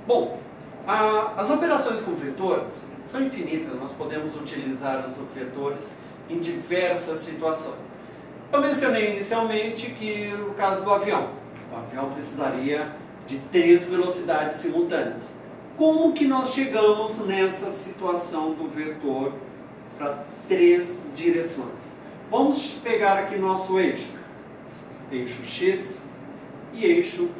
Bom, as operações com vetores são infinitas, nós podemos utilizar os vetores em diversas situações. Eu mencionei inicialmente que no caso do avião, o avião precisaria de 3 velocidades simultâneas. Como que nós chegamos nessa situação do vetor para 3 direções? Vamos pegar aqui nosso eixo X e eixo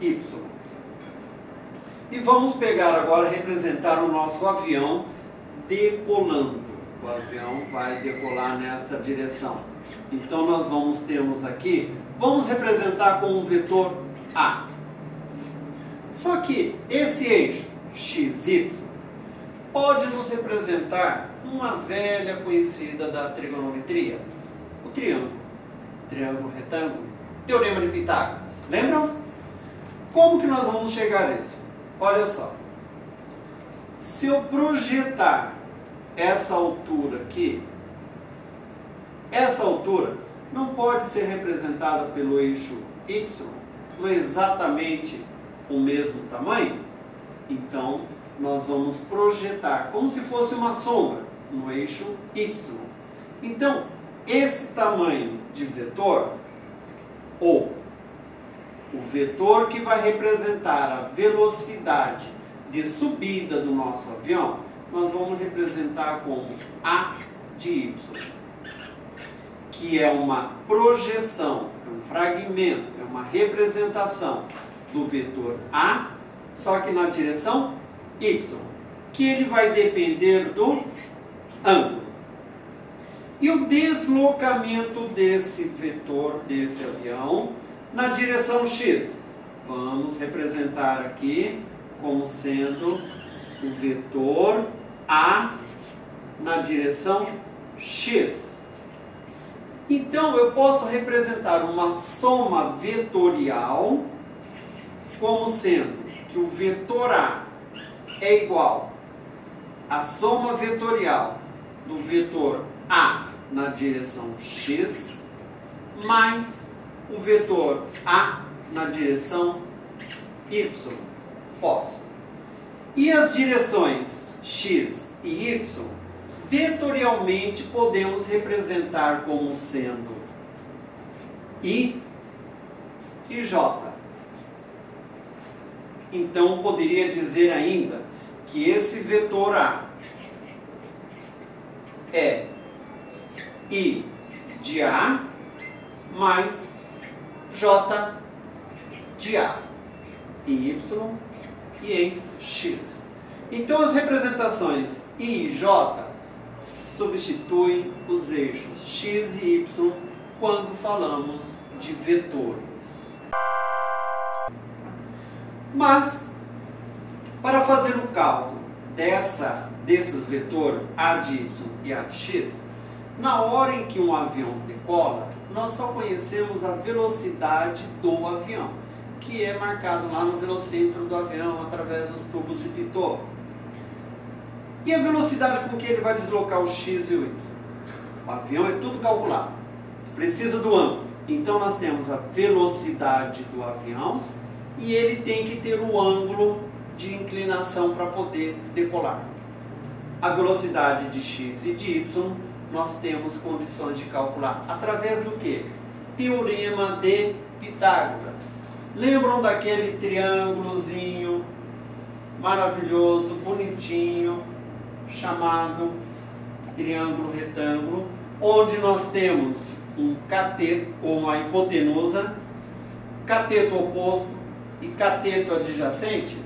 Y. E vamos pegar agora, representar o nosso avião decolando. O avião vai decolar nesta direção. Então nós temos aqui, vamos representar com o vetor A. Só que esse eixo XY pode nos representar uma velha conhecida da trigonometria, o triângulo, triângulo retângulo, teorema de Pitágoras. Lembram? Como que nós vamos chegar a isso? Olha só, se eu projetar essa altura aqui, essa altura não pode ser representada pelo eixo Y, não é exatamente o mesmo tamanho, então nós vamos projetar como se fosse uma sombra no eixo Y. Então, esse tamanho de vetor, ou o vetor que vai representar a velocidade de subida do nosso avião, nós vamos representar como A de Y, que é uma projeção, é um fragmento, é uma representação do vetor A, só que na direção Y, que ele vai depender do ângulo. E o deslocamento desse vetor, desse avião, na direção X, vamos representar aqui como sendo o vetor A na direção X. Então, eu posso representar uma soma vetorial como sendo que o vetor A é igual à soma vetorial do vetor A na direção X mais o vetor A na direção Y. Posso. E as direções X e Y, vetorialmente podemos representar como sendo I e J. Então, poderia dizer ainda que esse vetor A é I de A mais J de A em Y e em X. Então as representações I e J substituem os eixos X e Y quando falamos de vetores. Mas, para fazer o cálculo desses vetores A de Y e A de X, na hora em que um avião decola, nós só conhecemos a velocidade do avião, que é marcado lá no velocímetro do avião através dos tubos de Pitot. E a velocidade com que ele vai deslocar o X e o Y? O avião é tudo calculado, precisa do ângulo. Então nós temos a velocidade do avião e ele tem que ter o ângulo de inclinação para poder decolar. A velocidade de X e de Y nós temos condições de calcular através do que? Teorema de Pitágoras. Lembram daquele triângulozinho maravilhoso, bonitinho, chamado triângulo retângulo, onde nós temos um cateto ou uma hipotenusa, cateto oposto e cateto adjacente,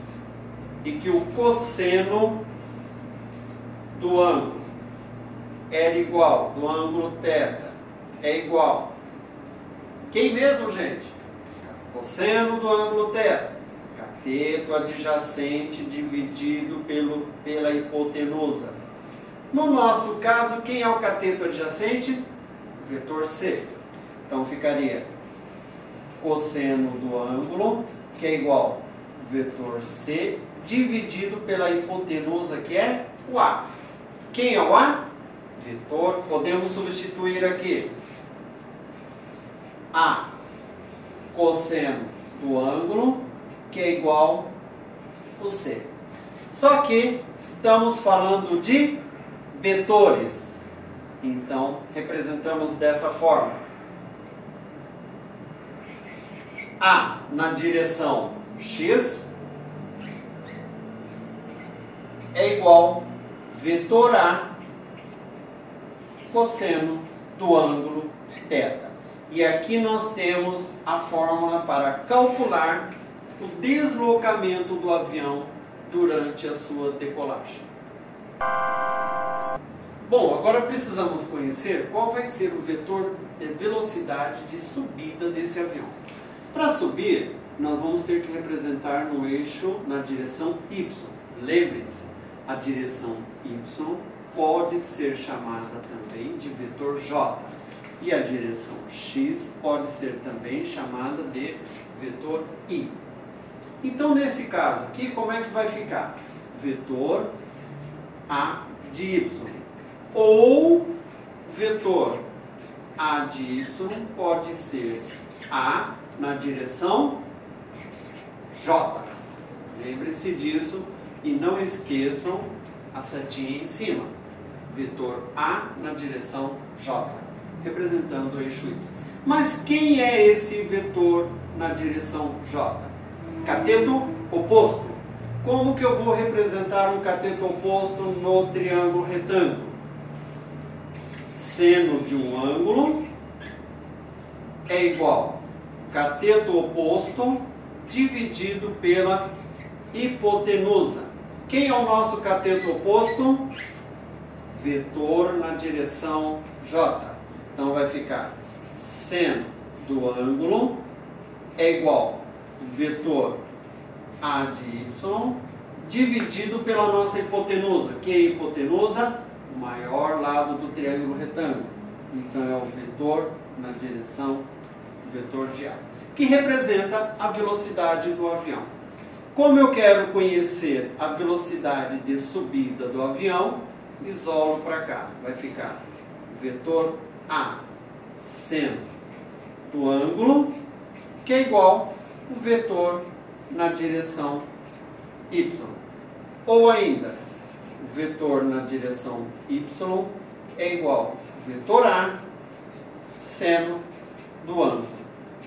e que o cosseno do ângulo era igual, do ângulo θ é igual. Quem mesmo, gente? Cosseno do ângulo θ. Cateto adjacente dividido pela hipotenusa. No nosso caso, quem é o cateto adjacente? O vetor C. Então ficaria cosseno do ângulo que é igual ao vetor C, dividido pela hipotenusa, que é o A. Quem é o A? Vetor, podemos substituir aqui A cosseno do ângulo, que é igual ao C. Só que estamos falando de vetores, então representamos dessa forma: A na direção X é igual vetor A cosseno do ângulo θ. E aqui nós temos a fórmula para calcular o deslocamento do avião durante a sua decolagem. Bom, agora precisamos conhecer qual vai ser o vetor de velocidade de subida desse avião. Para subir, nós vamos ter que representar no eixo na direção Y. Lembre-se, a direção Y pode ser chamada também de vetor J. E a direção X pode ser também chamada de vetor I. Então, nesse caso aqui, como é que vai ficar? Vetor A de Y. Ou vetor A de Y pode ser A na direção J. Lembre-se disso e não esqueçam a setinha em cima. Vetor A na direção J, representando o eixo Y. Mas quem é esse vetor na direção J? Cateto oposto. Como que eu vou representar um cateto oposto no triângulo retângulo? Seno de um ângulo é igual cateto oposto dividido pela hipotenusa. Quem é o nosso cateto oposto? Vetor na direção J. Então vai ficar seno do ângulo é igual vetor A de Y dividido pela nossa hipotenusa. Que é a hipotenusa? O maior lado do triângulo retângulo. Então é o vetor na direção vetor de A, que representa a velocidade do avião. Como eu quero conhecer a velocidade de subida do avião, isolo para cá. Vai ficar vetor A seno do ângulo, que é igual o vetor na direção Y. Ou ainda, o vetor na direção Y é igual ao vetor A seno do ângulo.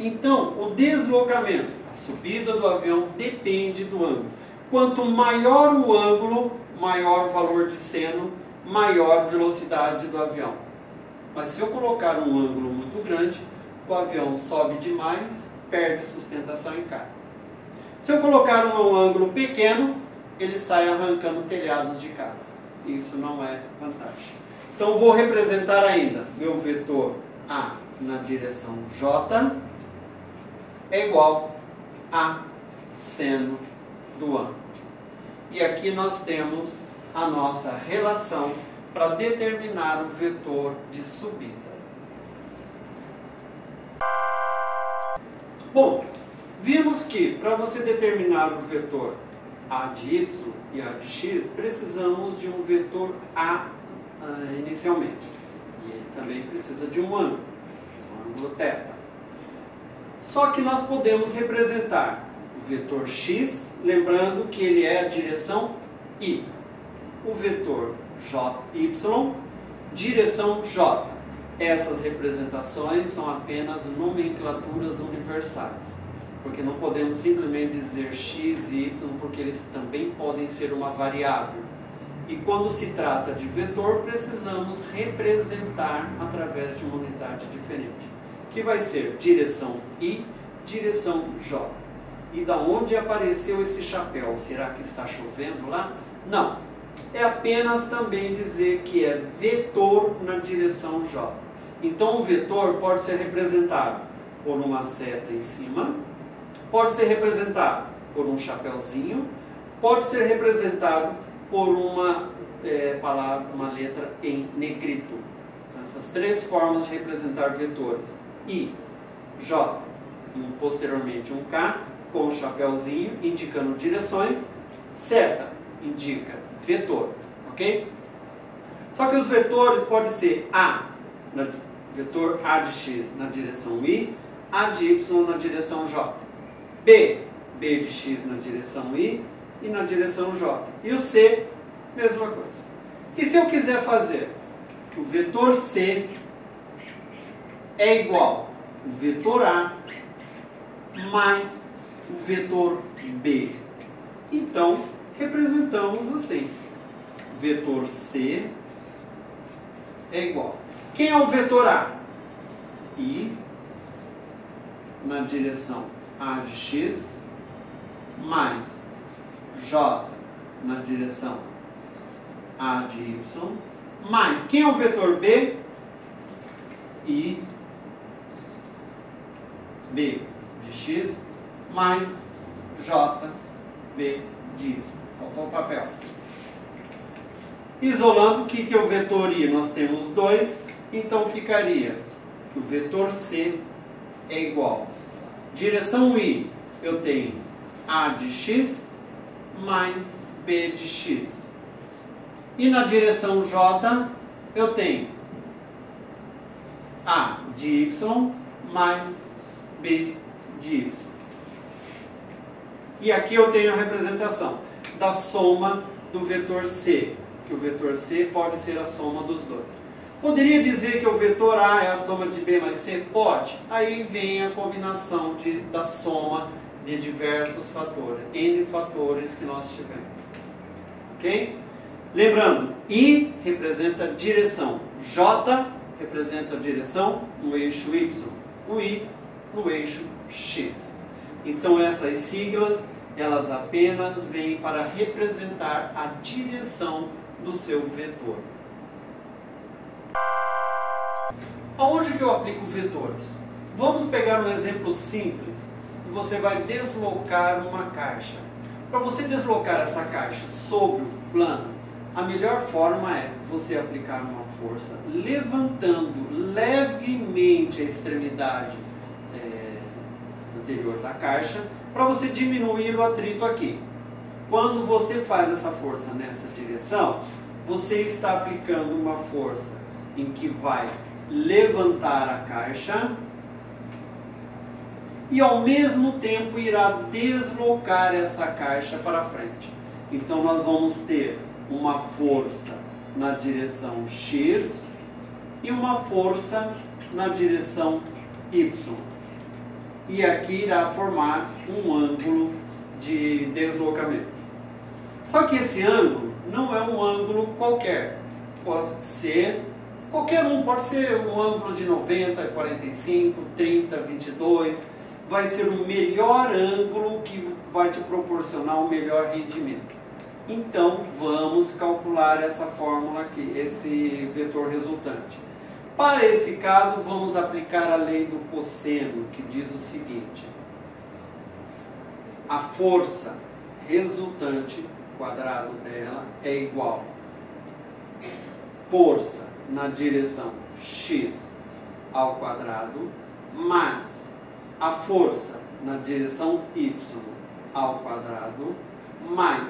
Então, o deslocamento, a subida do avião depende do ângulo. Quanto maior o ângulo, maior o valor de seno, maior velocidade do avião. Mas se eu colocar um ângulo muito grande, o avião sobe demais, perde sustentação e cai. Se eu colocar um ângulo pequeno, ele sai arrancando telhados de casa. Isso não é vantagem. Então vou representar ainda meu vetor A na direção J é igual a seno do ângulo. E aqui nós temos a nossa relação para determinar o vetor de subida. Bom, vimos que para você determinar o vetor A de Y e A de X, precisamos de um vetor A inicialmente. E ele também precisa de um ângulo θ. Só que nós podemos representar o vetor X, lembrando que ele é a direção I. O vetor y, direção J. Essas representações são apenas nomenclaturas universais, porque não podemos simplesmente dizer x e y, porque eles também podem ser uma variável. E quando se trata de vetor, precisamos representar através de uma unidade diferente, que vai ser direção I, direção J. E da onde apareceu esse chapéu? Será que está chovendo lá? Não. É apenas também dizer que é vetor na direção J. Então o vetor pode ser representado por uma seta em cima, pode ser representado por um chapéuzinho, pode ser representado por uma palavra, uma letra em negrito. Então, essas três formas de representar vetores: I, J e posteriormente um K, com o chapéuzinho indicando direções, seta indica vetor, ok? Só que os vetores podem ser vetor A de x na direção y, A de y na direção j, B de x na direção y e na direção j. E o C, mesma coisa. E se eu quiser fazer que o vetor C é igual ao vetor A mais o vetor B, então representamos assim: vetor C é igual. Quem é o vetor A? I na direção A de x mais J na direção A de y mais, quem é o vetor B? I B de x mais J B de y. Faltou o papel. Isolando, o que é o vetor I? Nós temos 2, então ficaria que o vetor C é igual. Direção I, eu tenho A de x mais B de x. E na direção J, eu tenho A de y mais B de y. E aqui eu tenho a representação da soma do vetor C, que o vetor C pode ser a soma dos dois. Poderia dizer que o vetor A é a soma de B mais C? Pode. Aí vem a combinação da soma de diversos fatores, N fatores que nós tivemos. Ok? Lembrando, I representa direção, J representa direção no eixo Y, o I no eixo X. Então essas siglas, elas apenas vêm para representar a direção do seu vetor. Aonde que eu aplico vetores? Vamos pegar um exemplo simples. Você vai deslocar uma caixa. Para você deslocar essa caixa sobre o plano, a melhor forma é você aplicar uma força levantando levemente a extremidade anterior da caixa, para você diminuir o atrito aqui. Quando você faz essa força nessa direção, você está aplicando uma força em que vai levantar a caixa e ao mesmo tempo irá deslocar essa caixa para frente. Então nós vamos ter uma força na direção X e uma força na direção Y. E aqui irá formar um ângulo de deslocamento. Só que esse ângulo não é um ângulo qualquer. Pode ser qualquer um, pode ser um ângulo de 90, 45, 30, 22. Vai ser o melhor ângulo que vai te proporcionar o melhor rendimento. Então, vamos calcular essa fórmula aqui, esse vetor resultante. Para esse caso, vamos aplicar a lei do cosseno, que diz o seguinte: a força resultante, quadrado dela, é igual força na direção x ao quadrado, mais a força na direção y ao quadrado, mais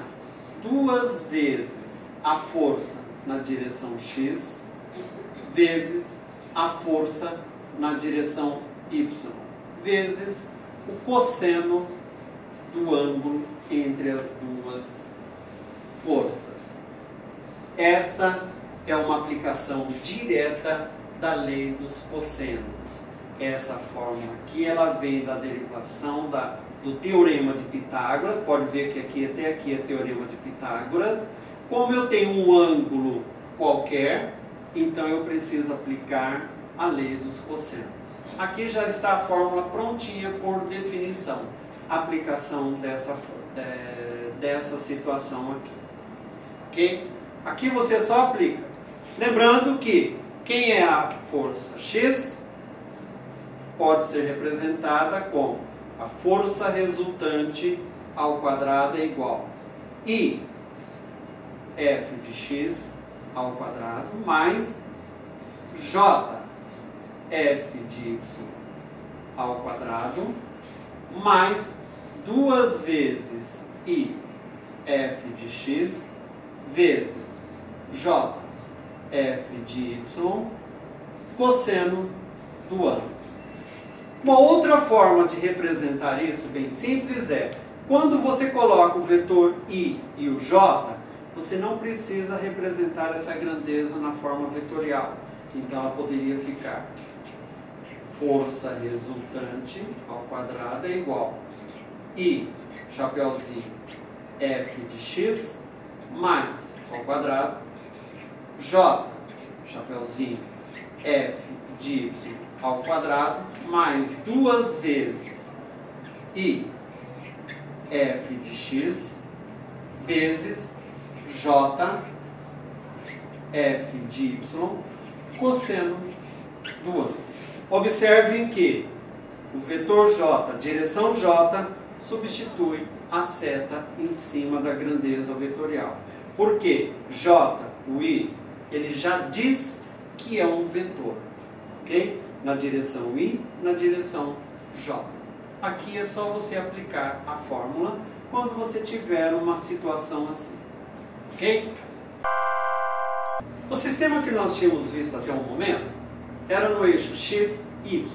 2 vezes a força na direção x, vezes a força na direção y, vezes o cosseno do ângulo entre as duas forças. Esta é uma aplicação direta da lei dos cossenos. Essa fórmula aqui, ela vem da derivação do teorema de Pitágoras. Pode ver que aqui até aqui é teorema de Pitágoras. Como eu tenho um ângulo qualquer, então eu preciso aplicar a lei dos cossenos. Aqui já está a fórmula prontinha por definição. Aplicação dessa situação aqui. Ok? Aqui você só aplica. Lembrando que quem é a força X pode ser representada como a força resultante ao quadrado é igual I F de x ao quadrado mais J F de y ao quadrado mais 2 vezes I f de x vezes j f de y cosseno do ângulo. Uma outra forma de representar isso, bem simples, é quando você coloca o vetor I e o J, você não precisa representar essa grandeza na forma vetorial. Então ela poderia ficar força resultante ao quadrado é igual I, chapeuzinho, F de x, mais, ao quadrado, J, chapeuzinho, F de y ao quadrado, mais 2 vezes I, F de x, vezes J, F de y, cosseno do ângulo. Observem que o vetor J, direção J, substitui a seta em cima da grandeza vetorial. Por quê? J, o I, ele já diz que é um vetor, ok? Na direção I, na direção J. Aqui é só você aplicar a fórmula quando você tiver uma situação assim, ok? O sistema que nós tínhamos visto até o momento era no eixo x, y.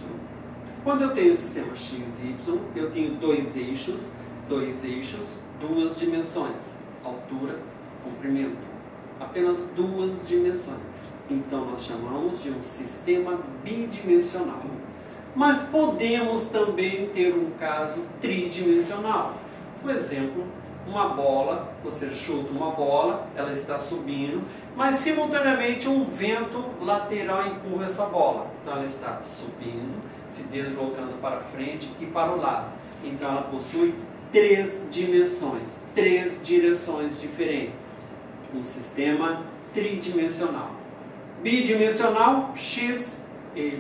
Quando eu tenho o sistema x, y, eu tenho 2 eixos, 2 dimensões, altura, comprimento, apenas 2 dimensões. Então nós chamamos de um sistema bidimensional. Mas podemos também ter um caso tridimensional. Por exemplo, uma bola, você chuta uma bola, ela está subindo, mas simultaneamente um vento lateral empurra essa bola. Então ela está subindo, se deslocando para frente e para o lado. Então ela possui 3 dimensões, 3 direções diferentes. Um sistema tridimensional. Bidimensional, x,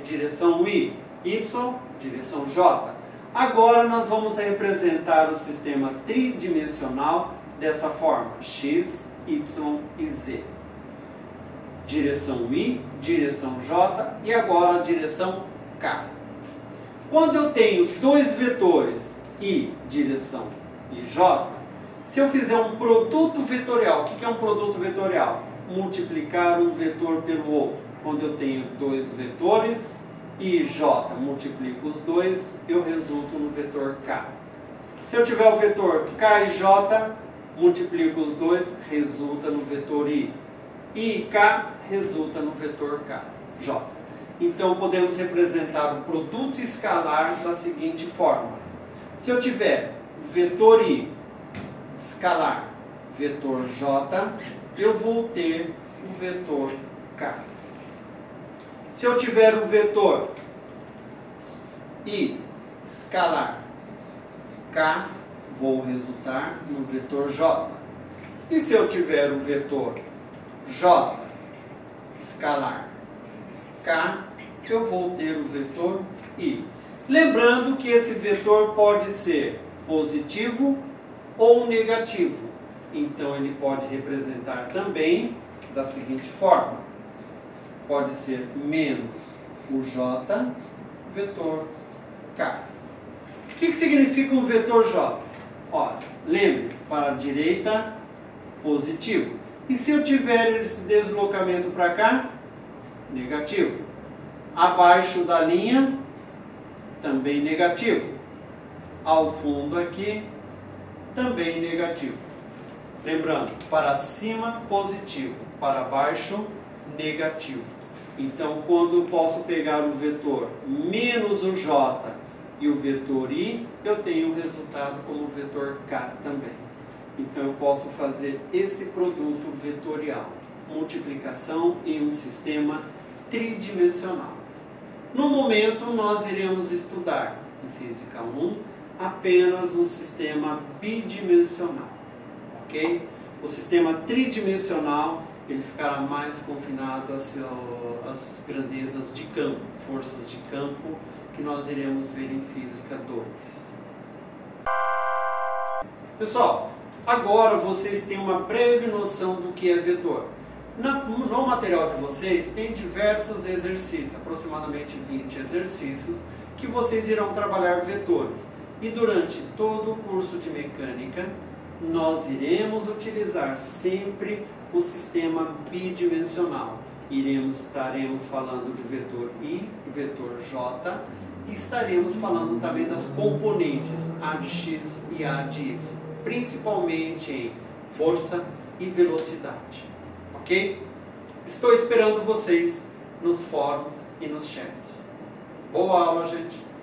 direção y, direção j. Agora nós vamos representar o sistema tridimensional dessa forma, x, y e z. Direção y, direção j e agora a direção k. Quando eu tenho 2 vetores, y, direção e j, se eu fizer um produto vetorial, o que é um produto vetorial? Multiplicar um vetor pelo outro. Quando eu tenho 2 vetores, I e J, multiplico os 2, eu resulto no vetor K. Se eu tiver o vetor K e J, multiplico os 2, resulta no vetor I. I e K resulta no vetor K, J. Então podemos representar o produto escalar da seguinte forma. Se eu tiver o vetor I escalar, vetor J, eu vou ter o vetor K. Se eu tiver o vetor I escalar K, vou resultar no vetor J. E se eu tiver o vetor J escalar K, eu vou ter o vetor I. Lembrando que esse vetor pode ser positivo ou negativo. Então ele pode representar também da seguinte forma. Pode ser menos o J, vetor K. O que significa um vetor J? Olha, lembre, para a direita, positivo. E se eu tiver esse deslocamento para cá? Negativo. Abaixo da linha, também negativo. Ao fundo aqui, também negativo. Lembrando, para cima, positivo. Para baixo, negativo. Então, quando eu posso pegar o vetor menos o J e o vetor I, eu tenho o resultado como vetor K também. Então, eu posso fazer esse produto vetorial. Multiplicação em um sistema tridimensional. No momento, nós iremos estudar, em Física 1, apenas um sistema bidimensional. Ok? O sistema tridimensional, ele ficará mais confinado às grandezas de campo, forças de campo, que nós iremos ver em Física 2. Pessoal, agora vocês têm uma breve noção do que é vetor. No material de vocês tem diversos exercícios, aproximadamente 20 exercícios, que vocês irão trabalhar vetores. E durante todo o curso de mecânica, nós iremos utilizar sempre o sistema bidimensional. Estaremos falando de vetor I e vetor J, e estaremos falando também das componentes A de X e A de Y, principalmente em força e velocidade. Ok? Estou esperando vocês nos fóruns e nos chats. Boa aula, gente!